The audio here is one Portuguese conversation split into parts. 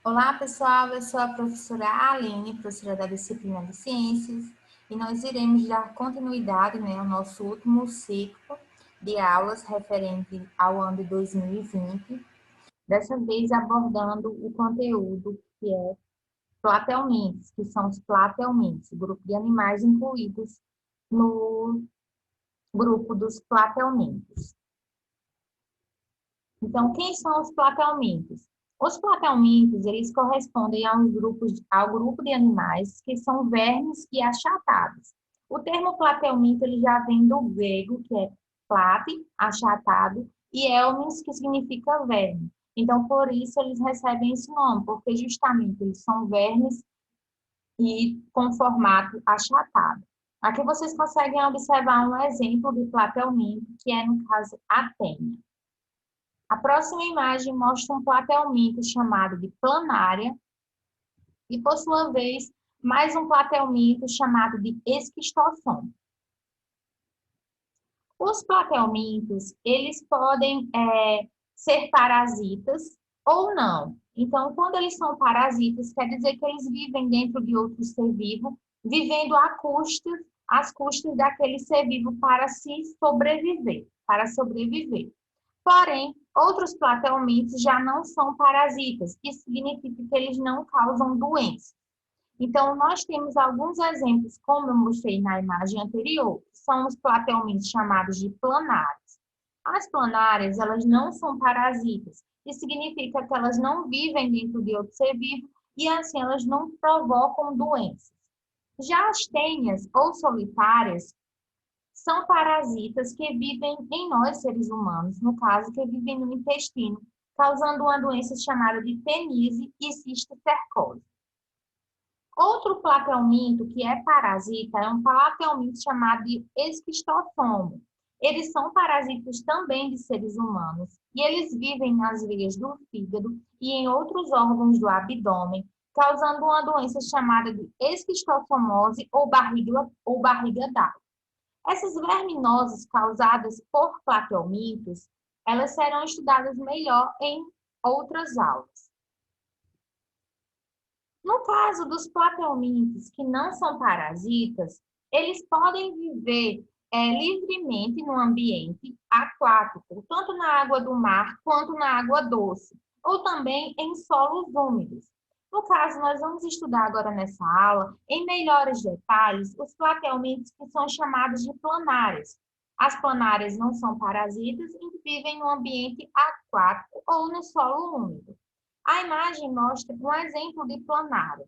Olá, pessoal. Eu sou a professora Aline, professora da disciplina de Ciências, e nós iremos dar continuidade, ao nosso último ciclo de aulas referente ao ano de 2020, dessa vez abordando o conteúdo que é platelmintes, que são os platelmintes, grupo de animais incluídos no grupo dos platelmintos. Então, quem são os platelmintos? Os platelmintos, eles correspondem ao grupo de animais que são vermes e achatados. O termo platelminto, ele já vem do grego, que é plate, achatado, e elmins, que significa verme. Então, por isso, eles recebem esse nome, porque justamente eles são vermes e com formato achatado. Aqui vocês conseguem observar um exemplo de platelminto, que é, no caso, a tênia. A próxima imagem mostra um platelminto chamado de planária e, por sua vez, mais um platelminto chamado de esquistossoma. Os platelmintos, eles podem ser parasitas ou não. Então, quando eles são parasitas, quer dizer que eles vivem dentro de outro ser vivo, vivendo às custas daquele ser vivo para sobreviver. Porém, outros platelmintos já não são parasitas, isso significa que eles não causam doença. Então, nós temos alguns exemplos, como eu mostrei na imagem anterior, que são os platelmintos chamados de planários. As planárias, elas não são parasitas, isso significa que elas não vivem dentro de outro ser vivo e, assim, elas não provocam doenças. Já as tênias ou solitárias são parasitas que vivem em nós, seres humanos, no caso, que vivem no intestino, causando uma doença chamada de tenise e cisticercose. Outro platelminto que é parasita é um platelminto chamado de esquistossoma. Eles são parasitas também de seres humanos e eles vivem nas veias do fígado e em outros órgãos do abdômen, causando uma doença chamada de esquistossomose ou barriga d'água. Essas verminoses causadas por platelmintos, elas serão estudadas melhor em outras aulas. No caso dos platelmintos que não são parasitas, eles podem viver livremente no ambiente aquático, tanto na água do mar quanto na água doce, ou também em solos úmidos. No caso, nós vamos estudar agora nessa aula, em melhores detalhes, os platelmintos que são chamados de planárias. As planárias não são parasitas e vivem no ambiente aquático ou no solo úmido. A imagem mostra um exemplo de planária.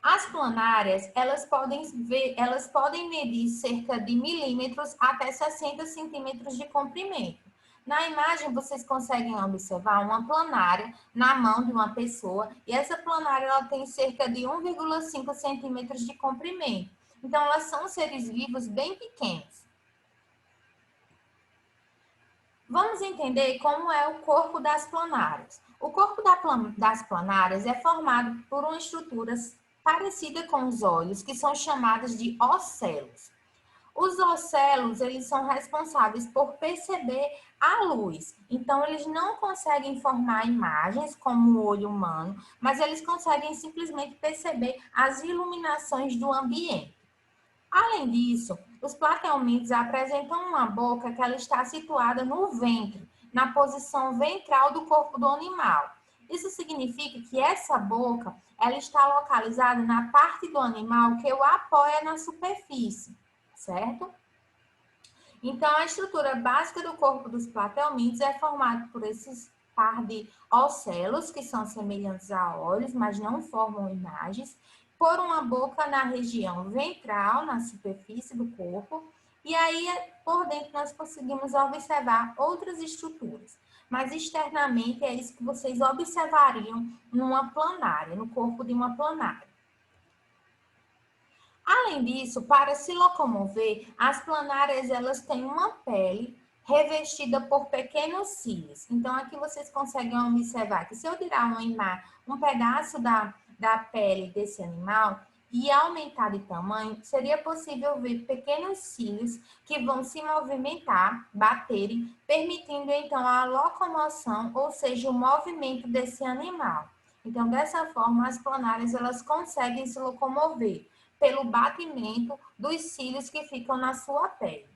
As planárias, elas podem medir cerca de milímetros até 60 centímetros de comprimento. Na imagem, vocês conseguem observar uma planária na mão de uma pessoa e essa planária ela tem cerca de 1,5 centímetros de comprimento. Então, elas são seres vivos bem pequenos. Vamos entender como é o corpo das planárias. O corpo das planárias é formado por uma estrutura parecida com os olhos, que são chamadas de ocelos. Os ocelos, eles são responsáveis por perceber a luz. Então, eles não conseguem formar imagens como o olho humano, mas eles conseguem simplesmente perceber as iluminações do ambiente. Além disso, os platelmintos apresentam uma boca que ela está situada no ventre, na posição ventral do corpo do animal. Isso significa que essa boca ela está localizada na parte do animal que o apoia na superfície, certo? Então, a estrutura básica do corpo dos platelmintos é formada por esses par de ocelos, que são semelhantes a olhos, mas não formam imagens, por uma boca na região ventral, na superfície do corpo, e aí por dentro nós conseguimos observar outras estruturas. Mas externamente é isso que vocês observariam numa planária, no corpo de uma planária. Além disso, para se locomover, as planárias elas têm uma pele revestida por pequenos cílios. Então, aqui vocês conseguem observar que se eu tirar um pedaço da pele desse animal, e aumentar de tamanho, seria possível ver pequenos cílios que vão se movimentar, baterem, permitindo então a locomoção, ou seja, o movimento desse animal. Então, dessa forma, as planárias elas conseguem se locomover pelo batimento dos cílios que ficam na sua pele.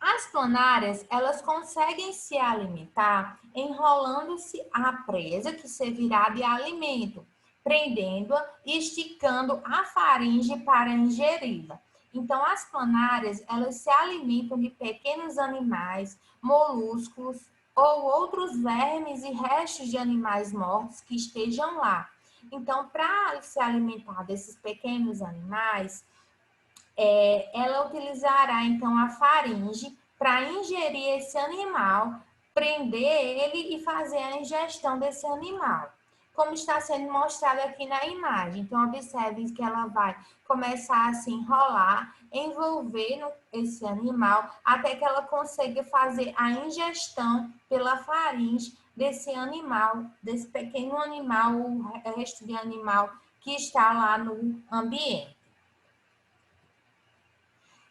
As planárias, elas conseguem se alimentar enrolando-se a presa que servirá de alimento, prendendo-a e esticando a faringe para ingeri-la. Então, as planárias, elas se alimentam de pequenos animais, moluscos ou outros vermes e restos de animais mortos que estejam lá. Então, para se alimentar desses pequenos animais, ela utilizará então a faringe para ingerir esse animal, prender ele e fazer a ingestão desse animal, como está sendo mostrado aqui na imagem. Então, observe que ela vai começar a se enrolar, envolver esse animal, até que ela consiga fazer a ingestão pela faringe desse animal, desse pequeno animal, o resto de animal que está lá no ambiente.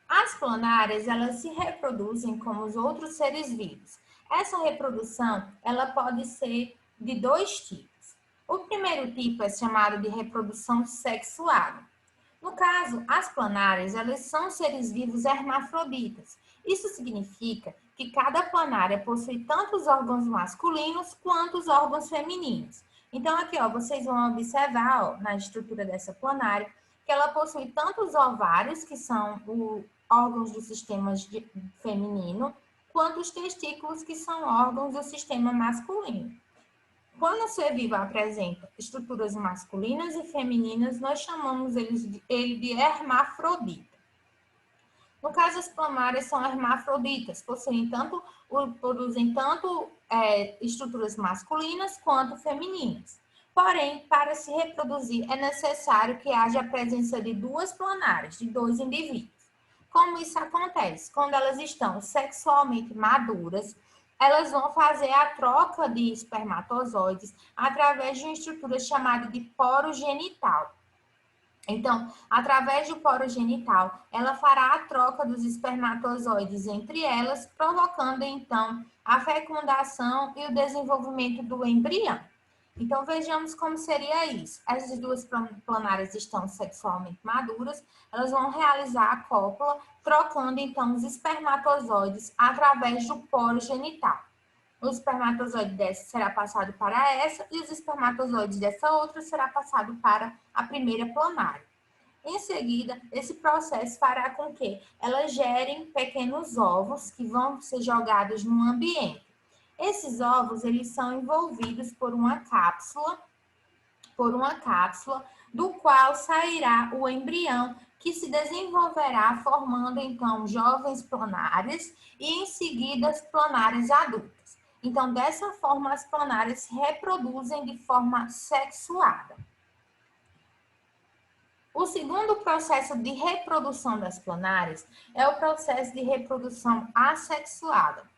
As planárias, elas se reproduzem como os outros seres vivos. Essa reprodução, ela pode ser de dois tipos. O primeiro tipo é chamado de reprodução sexuada. No caso, as planárias, elas são seres vivos hermafroditas. Isso significa que cada planária possui tanto os órgãos masculinos quanto os órgãos femininos. Então, aqui, ó, vocês vão observar, ó, na estrutura dessa planária, que ela possui tanto os ovários, que são órgãos do sistema feminino, quanto os testículos, que são órgãos do sistema masculino. Quando o ser vivo apresenta estruturas masculinas e femininas, nós chamamos ele de hermafrodita. No caso, as planárias são hermafroditas, produzem tanto estruturas masculinas quanto femininas. Porém, para se reproduzir, é necessário que haja a presença de duas planárias, de dois indivíduos. Como isso acontece? Quando elas estão sexualmente maduras, elas vão fazer a troca de espermatozoides através de uma estrutura chamada de poro genital. Então, através do poro genital, ela fará a troca dos espermatozoides entre elas, provocando, então, a fecundação e o desenvolvimento do embrião. Então, vejamos como seria isso. Essas duas planárias estão sexualmente maduras, elas vão realizar a cópula, trocando, então, os espermatozoides através do poro genital. O espermatozoide dessa será passado para essa e os espermatozoides dessa outra será passado para a primeira planária. Em seguida, esse processo fará com que elas gerem pequenos ovos que vão ser jogados no ambiente. Esses ovos, eles são envolvidos por uma cápsula do qual sairá o embrião, que se desenvolverá formando, então, jovens planárias e, em seguida, as planárias adultas. Então, dessa forma, as planárias se reproduzem de forma sexuada. O segundo processo de reprodução das planárias é o processo de reprodução assexuada.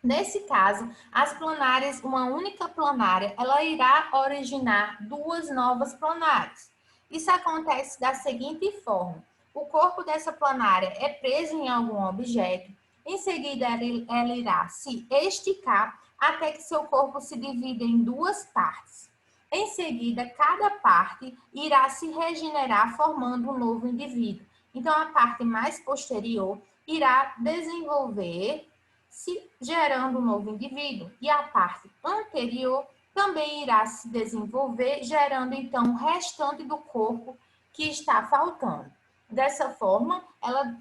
Nesse caso, as planárias, uma única planária, ela irá originar duas novas planárias. Isso acontece da seguinte forma: o corpo dessa planária é preso em algum objeto, em seguida ela irá se esticar até que seu corpo se divida em duas partes. Em seguida, cada parte irá se regenerar formando um novo indivíduo. Então, a parte mais posterior irá desenvolver-se gerando um novo indivíduo. E a parte anterior também irá se desenvolver, gerando então o restante do corpo que está faltando. Dessa forma, ela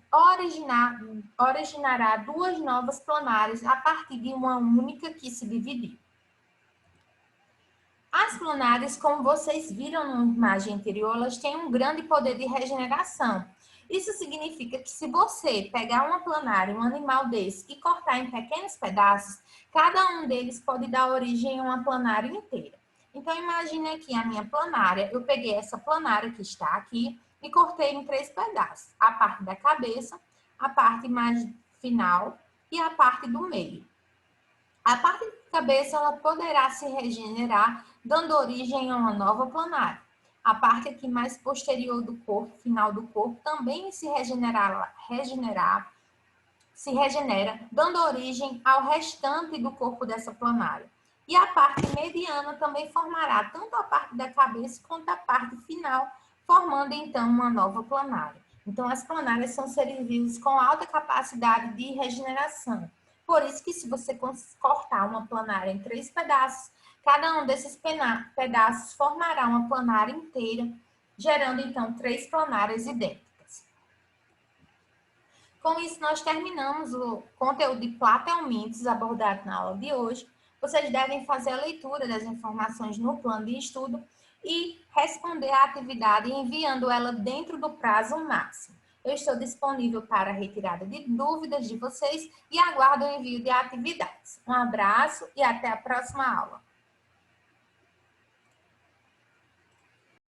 originará duas novas planárias a partir de uma única que se dividiu. As planárias, como vocês viram na imagem anterior, elas têm um grande poder de regeneração. Isso significa que se você pegar uma planária, um animal desse, e cortar em pequenos pedaços, cada um deles pode dar origem a uma planária inteira. Então, imagine aqui a minha planária. Eu peguei essa planária que está aqui e cortei em 3 pedaços. A parte da cabeça, a parte mais final e a parte do meio. A parte da cabeça ela poderá se regenerar, dando origem a uma nova planária. A parte aqui mais posterior do corpo, final do corpo, também se regenera, dando origem ao restante do corpo dessa planária. E a parte mediana também formará tanto a parte da cabeça quanto a parte final, formando então uma nova planária. Então, as planárias são seres vivos com alta capacidade de regeneração. Por isso que se você cortar uma planária em 3 pedaços, cada um desses pedaços formará uma planária inteira, gerando então 3 planárias idênticas. Com isso, nós terminamos o conteúdo de platelmintos abordado na aula de hoje. Vocês devem fazer a leitura das informações no plano de estudo e responder à atividade enviando ela dentro do prazo máximo. Eu estou disponível para a retirada de dúvidas de vocês e aguardo o envio de atividades. Um abraço e até a próxima aula.